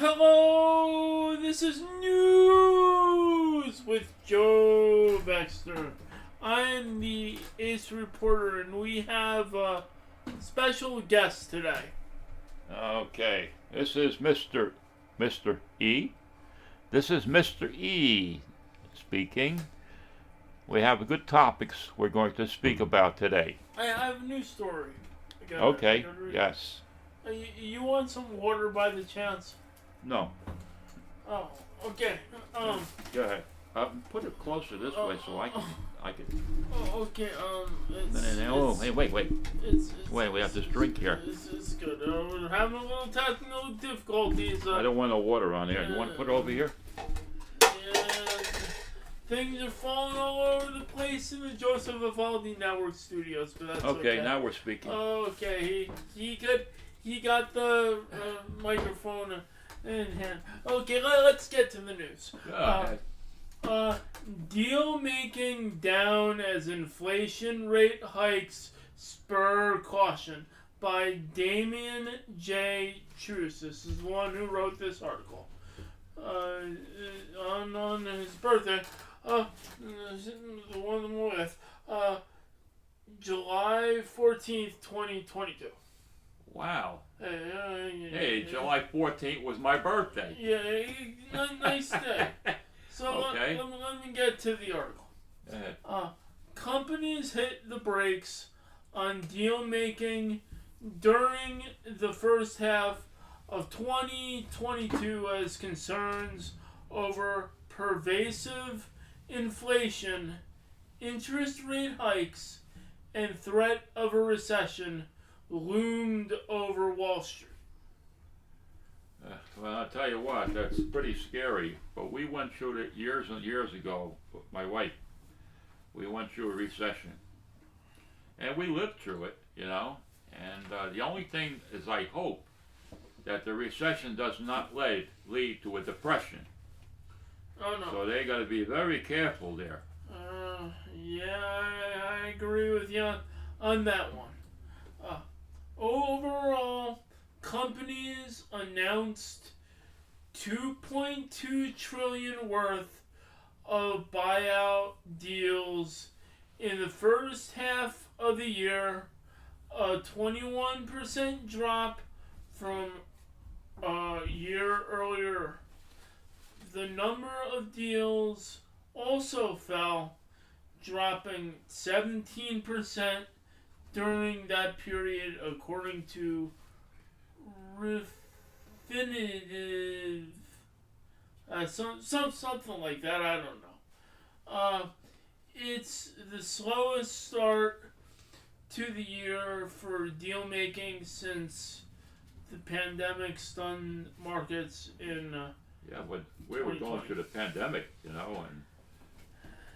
Hello, this is News with Joe Baxter. I am the Ace Reporter, and we have a special guest today. Okay, this is Mr. E. This is Mr. E speaking. We have good topics we're going to speak about today. I have a news story. Okay, yes. You want some water by the chance? No, Oh, okay. go ahead. Put it closer this way so I can. Oh, okay. Oh, hey, wait. It's Wait, we have this drink here. It's good. We're having a little technical difficulties. I don't want no water on there. You want to put it over here? Yeah, things are falling all over the place in the Joseph Vivaldi Network studios, but that's okay. Okay, now we're speaking. Okay, he got the microphone in hand. Okay, let's get to the news. Go ahead. Deal making down as inflation rate hikes spur caution by Damien J. Truce. This is the one who wrote this article. On his birthday, the one I'm with, July 14th, 2022. Wow. Hey, July 14th was my birthday. Yeah, nice day. So Okay. let me get to the article. Go ahead. Companies hit the brakes on deal making during the first half of 2022 as concerns over pervasive inflation, interest rate hikes, and threat of a recession loomed over Wall Street. Well, I'll tell you what, that's pretty scary. But we went through it years and years ago with my wife. We went through a recession. And we lived through it, you know. And the only thing is I hope that the recession does not lead to a depression. Oh, no. So they got to be very careful there. Yeah, I agree with you on that one. Overall, companies announced $2.2 trillion worth of buyout deals in the first half of the year, a 21% drop from a year earlier. The number of deals also fell, dropping 17% during that period, according to Refinitiv. Something like that. I don't know. It's the slowest start to the year for deal making since the pandemic stunned markets in. Yeah, but we were going through the pandemic, you know, and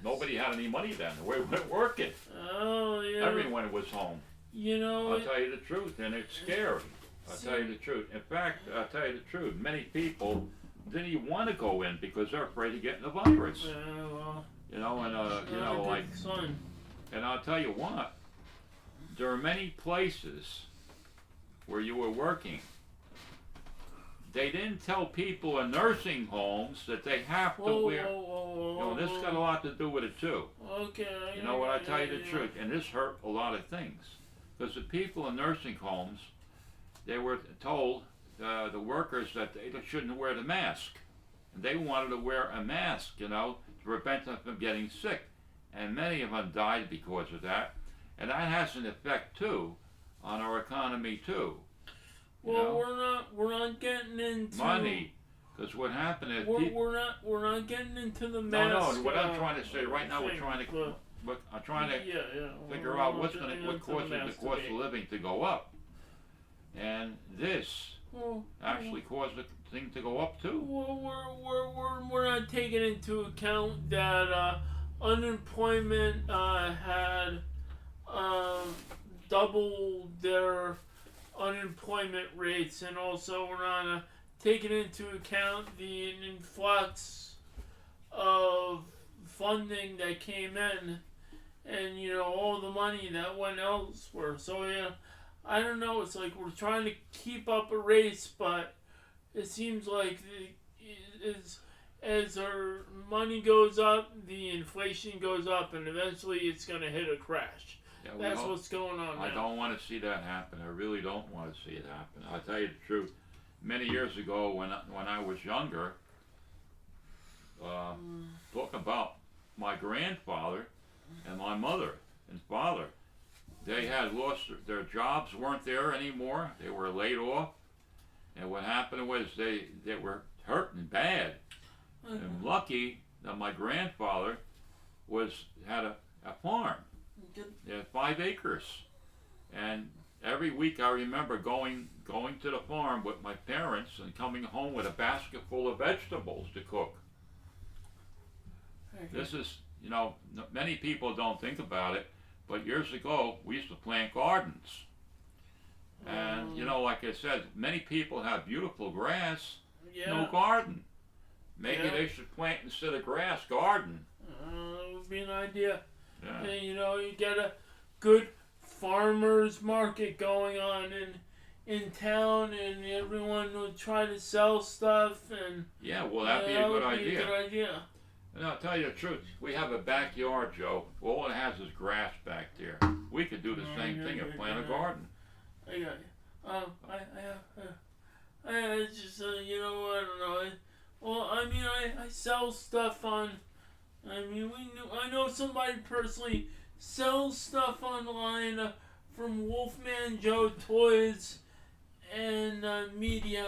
nobody had any money then. We weren't working. Oh, yeah. Everyone was home. You know. I'll tell you the truth, and it's scary. I'll tell you the truth. In fact, I'll tell you the truth. Many people didn't even want to go in because they're afraid of getting the virus. Well, You know, and you know, like, son. and I'll tell you what. There are many places where you were working. They didn't tell people in nursing homes that they have to wear. You know, this got a lot to do with it too. Okay. You know what? I tell you the truth, and this hurt a lot of things, because the people in nursing homes, they were told the workers that they shouldn't wear the mask, and they wanted to wear a mask, you know, to prevent them from getting sick, and many of them died because of that, and that has an effect too on our economy too. Well, we're not getting into money, because what happened is we're not getting into the mask. No. What I'm trying to say right now, I'm trying to figure out what causes the cost of living to go up, and this actually caused the thing to go up too. Well, we're not taking into account that unemployment had doubled their unemployment rates, and also we're not taking into account the influx of funding that came in, and you know, all the money that went elsewhere. So yeah, I don't know. It's like we're trying to keep up a race, but it seems like as our money goes up, the inflation goes up, and eventually it's going to hit a crash. Yeah, That's what's going on I now. don't want to see that happen. I really don't want to see it happen. I'll tell you the truth. Many years ago, when I was younger, talk about my grandfather and my mother and father. They had lost their jobs, weren't there anymore. They were laid off, and what happened was they were hurting bad. And lucky that my grandfather had a farm. He had 5 acres, and every week I remember going to the farm with my parents and coming home with a basket full of vegetables to cook. This is, many people don't think about it, but years ago we used to plant gardens. And, like I said, many people have beautiful grass, no garden. Maybe they should plant instead of grass, garden. That would be an idea. Yeah. And, you get a good farmers market going on in town, and everyone will try to sell stuff. And yeah, well, that'd be a good idea. A good idea. And I'll tell you the truth, we have a backyard, Joe. All it has is grass back there. We could do the same thing and plant a garden. I got you. I just, I don't know. Well, I mean, I sell stuff on. I mean, I know somebody personally sells stuff online from Wolfman Joe Toys and Media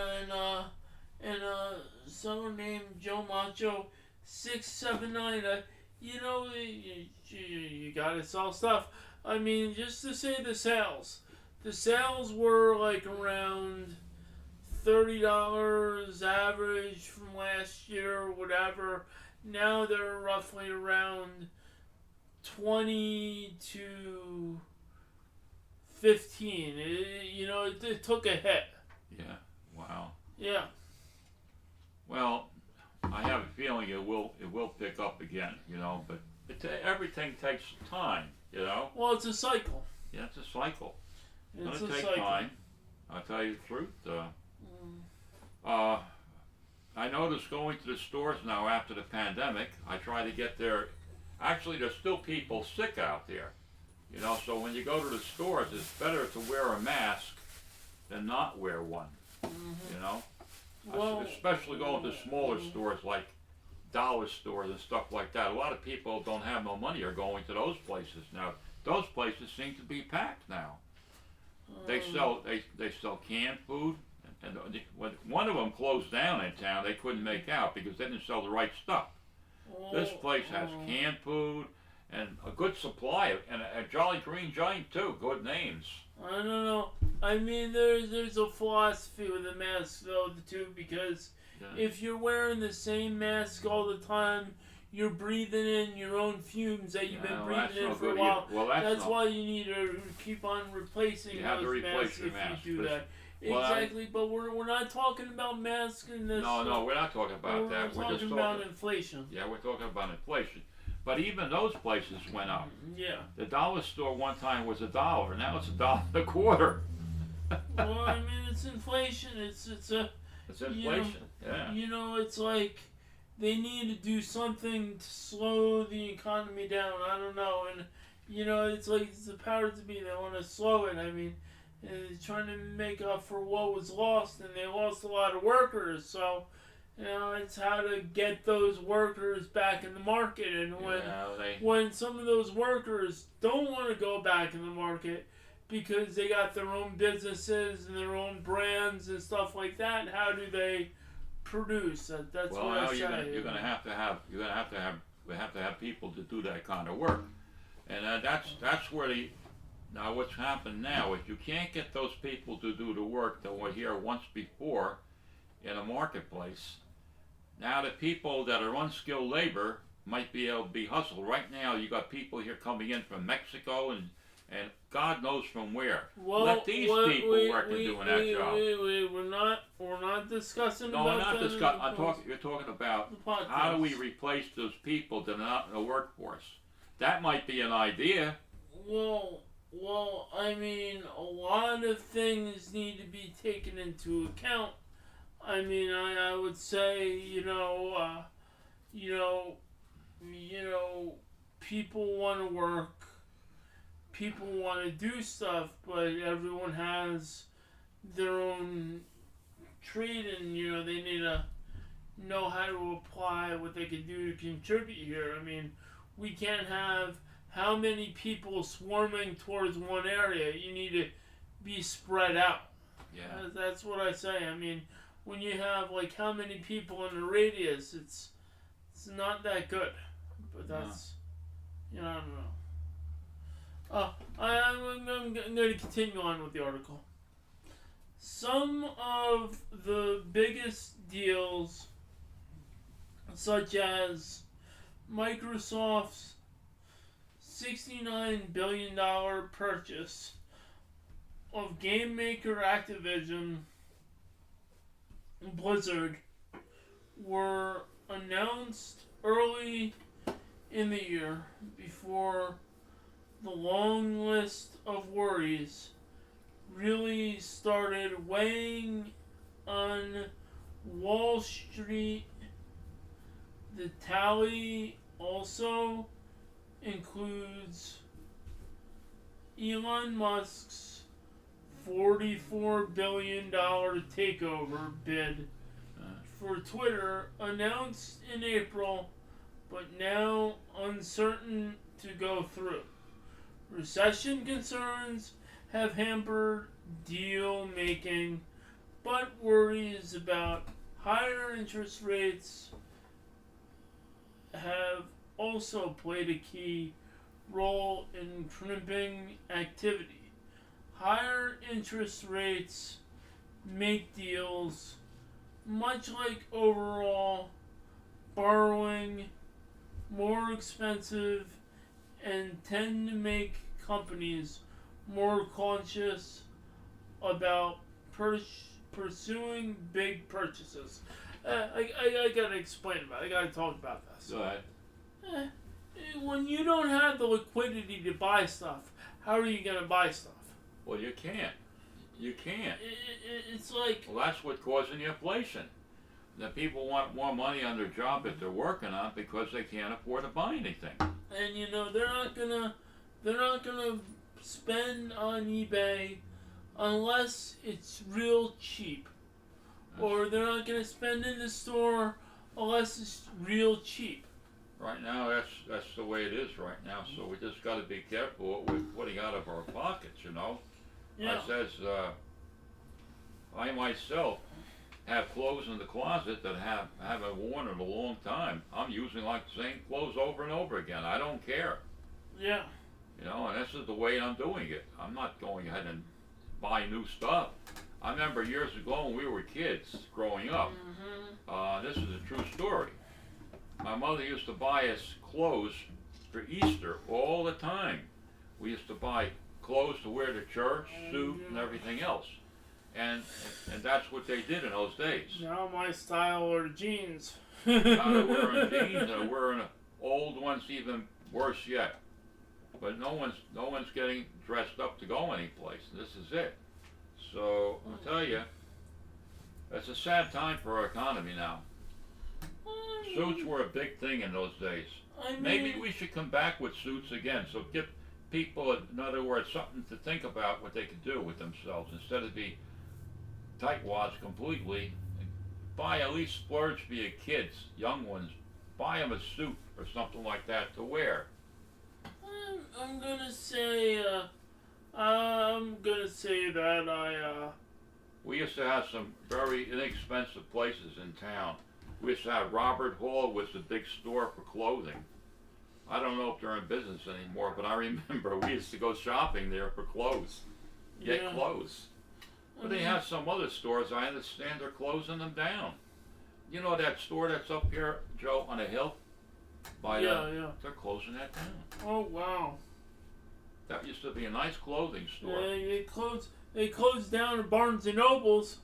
and someone named Joe Macho 679. You gotta sell stuff. I mean, just to say the sales. The sales were like around $30 average from last year or whatever. Now they're roughly around 20 to 15. It took a hit. Yeah. Wow. Yeah. Well, I have a feeling it will pick up again. But everything takes time. Well, it's a cycle. Yeah, it's a cycle. It's It's gonna a take cycle. time. I'll tell you the truth. I noticed going to the stores now after the pandemic, I try to get there. Actually, there's still people sick out there. So when you go to the stores, it's better to wear a mask than not wear one. Well, Especially going to smaller stores like dollar stores and stuff like that. A lot of people don't have no money are going to those places now. Those places seem to be packed now. They sell canned food, and one of them closed down in town. They couldn't make out because they didn't sell the right stuff. This place has canned food and a good supply and a Jolly Green Giant too. Good names. I don't know. I mean, there's a philosophy with the mask though too, because if you're wearing the same mask all the time, you're breathing in your own fumes that you've been breathing in for a while. Well, that's why you need to keep on replacing those masks if you do that. Exactly, but we're not talking about masks in this. No, we're not talking about that. We're talking about inflation. Yeah, we're talking about inflation. But even those places went up. Yeah. The dollar store one time was $1. Now it's $1.25. Well, I mean, it's inflation. It's inflation. It's like they need to do something to slow the economy down. I don't know, and it's like it's the power to be. They want to slow it. I mean, they're trying to make up for what was lost, and they lost a lot of workers. So, it's how to get those workers back in the market. And when some of those workers don't want to go back in the market because they got their own businesses and their own brands and stuff like that, how do they produce? That's what I say. You're gonna have to have people to do that kind of work, and that's where now what's happened now is you can't get those people to do the work that were here once before in a marketplace. Now the people that are unskilled labor might be able to be hustled. Right now you got people here coming in from Mexico and God knows from where. Well, let these people work and doing that job. We're not discussing. No, we're not discussing. You're talking about how do we replace those people that are not in the workforce. That might be an idea. Well, I mean, a lot of things need to be taken into account. I mean, I would say, you know, you know, people want to work, people want to do stuff, but everyone has their own trade, and they need to know how to apply what they can do to contribute here. I mean, we can't have how many people swarming towards one area. You need to be spread out. Yeah. That's what I say. I mean, when you have like how many people in a radius, it's not that good. But that's I don't know. I'm going to continue on with the article. Some of the biggest deals, such as Microsoft's $69 billion purchase of game maker Activision Blizzard, were announced early in the year before the long list of worries really started weighing on Wall Street. The tally also includes Elon Musk's $44 billion takeover bid for Twitter, announced in April, but now uncertain to go through. Recession concerns have hampered deal making, but worries about higher interest rates have also played a key role in crimping activity. Higher interest rates make deals, much like overall borrowing, more expensive and tend to make companies more conscious about pursuing big purchases. I gotta explain about it. I gotta talk about this. Go ahead. When you don't have the liquidity to buy stuff, how are you gonna buy stuff? Well, you can't. You can't. It's like... Well, that's what's causing the inflation. The people want more money on their job that they're working on because they can't afford to buy anything. And they're not gonna spend on eBay unless it's real cheap. Or they're not gonna spend in the store unless it's real cheap. Right now, that's the way it is right now. So we just got to be careful what we're putting out of our pockets, Yeah. I says, I myself have clothes in the closet that haven't worn in a long time. I'm using like the same clothes over and over again. I don't care. Yeah. And this is the way I'm doing it. I'm not going ahead and buying new stuff. I remember years ago when we were kids growing up. This is a true story. My mother used to buy us clothes for Easter all the time. We used to buy clothes to wear to church, suit, and everything else. And that's what they did in those days. Now my style are jeans. Now they're wearing jeans and they're wearing old ones, even worse yet. But no one's getting dressed up to go anyplace. This is it. So I'll tell you, it's a sad time for our economy now. Suits were a big thing in those days. Maybe we should come back with suits again. So give people, in other words, something to think about what they can do with themselves instead of be tightwads completely. Buy, at least splurge for your kids, young ones. Buy them a suit or something like that to wear. I'm gonna say that We used to have some very inexpensive places in town. We used to have Robert Hall was the big store for clothing. I don't know if they're in business anymore, but I remember we used to go shopping there for clothes. Get clothes. But they have some other stores, I understand they're closing them down. You know that store that's up here, Joe, on a hill? They're closing that down. Oh wow. That used to be a nice clothing store. They closed down at Barnes and Nobles.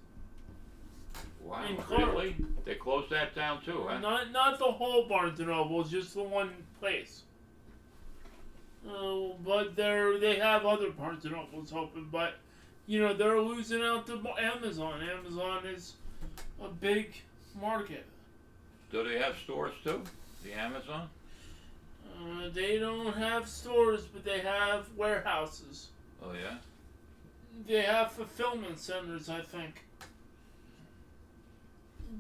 Wow, in Clark. really? They closed that down too, huh? Not the whole Barnes and Nobles, just the one place. But they have other Barnes and Nobles open, but they're losing out to Amazon. Amazon is a big market. Do they have stores too? The Amazon? They don't have stores, but they have warehouses. Oh yeah. They have fulfillment centers, I think.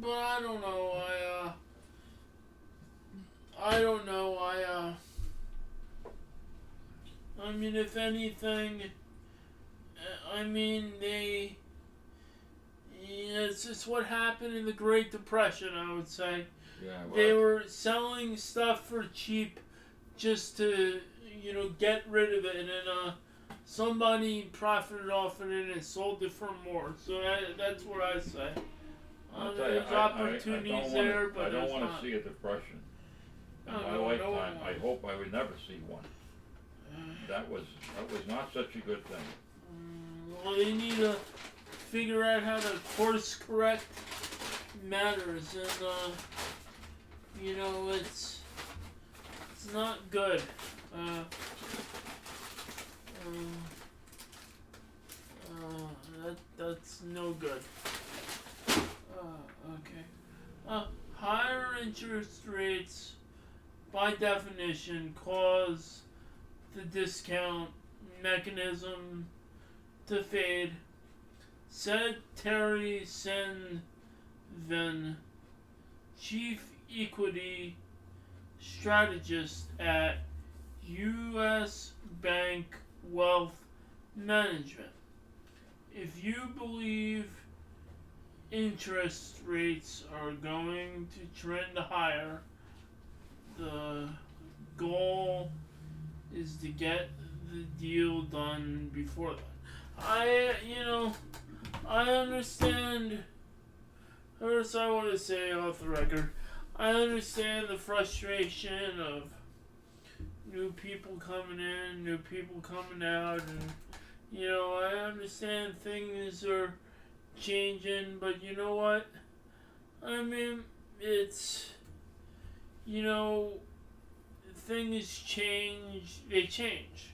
But I don't know. I don't know. I mean, if anything, I mean, it's just what happened in the Great Depression, I would say. Yeah. Well, They were selling stuff for cheap just to, get rid of it, and then somebody profited off of it and sold it for more. So that's what I say. I'll tell you, There's opportunities there, but I don't there's want not. to see a depression in No, my no, lifetime. no. I hope I would never see one. That was not such a good thing. Well, they need to figure out how to course correct matters, and it's not good. That's no good. Okay. Higher interest rates, by definition, cause the discount mechanism to fade, said Terry Sendven, chief equity strategist at U.S. Bank Wealth Management. If you believe interest rates are going to trend higher, the goal is to get the deal done before that. I understand. First, I want to say off the record, I understand the frustration of new people coming in, new people coming out, and I understand things are changing, but you know what? I mean, it's things change. They change,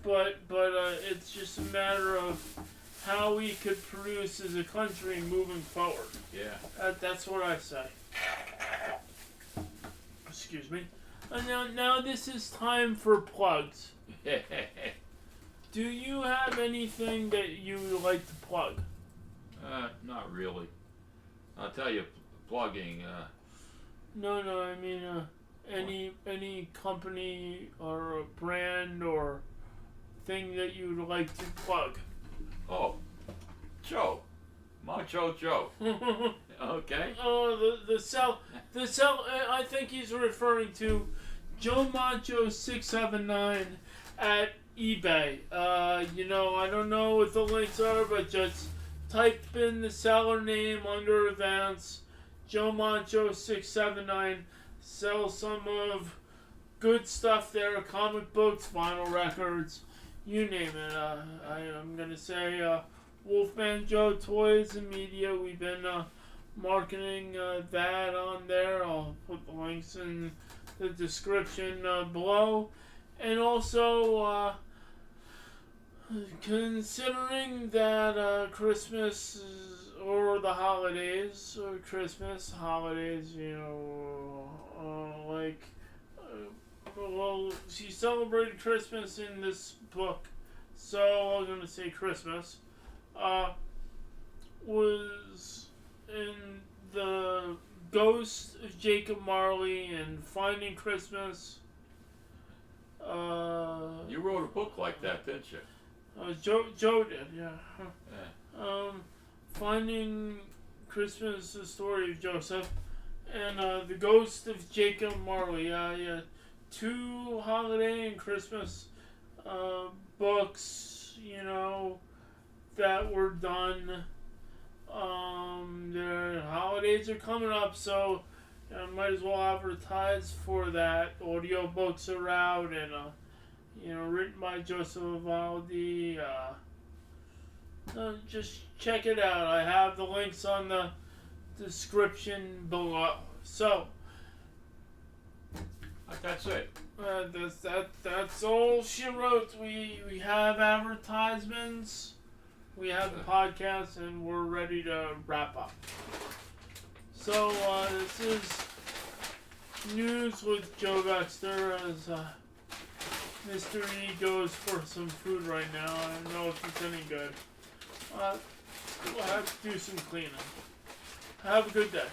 but it's just a matter of how we could produce as a country moving forward. Yeah. That's what I say. Excuse me. And now this is time for plugs. Do you have anything that you would like to plug? Not really. I'll tell you, plugging. No, I mean, any company or a brand or thing that you would like to plug. Oh, Joe. Macho Joe. Okay. Oh, the cell. I think he's referring to Joe Macho 679 at eBay. I don't know what the links are, but just type in the seller name under events. Joe Macho 679. Sell some of good stuff there. Comic books, vinyl records, you name it. I'm gonna say Wolfman Joe Toys and Media. We've been marketing that on there. I'll put the links in the description below. And also, considering that Christmas or the holidays, or Christmas, holidays, well, she celebrated Christmas in this book, so I'm going to say Christmas, was in the Ghost of Jacob Marley and Finding Christmas. You wrote a book like that, didn't you? Joe did, yeah. Yeah. Finding Christmas, the story of Joseph, and the Ghost of Jacob Marley. Yeah, 2 holiday and Christmas books, that were done. The holidays are coming up, so I might as well advertise for that. Audio books are out, and written by Joseph Vivaldi. Just check it out. I have the links on the description below. So that's it. That's all she wrote. We have advertisements we have the podcast, and we're ready to wrap up. So this is News with Joe Baxter as Mr. E goes for some food right now. I don't know if it's any good. We'll have to do some cleaning. Have a good day.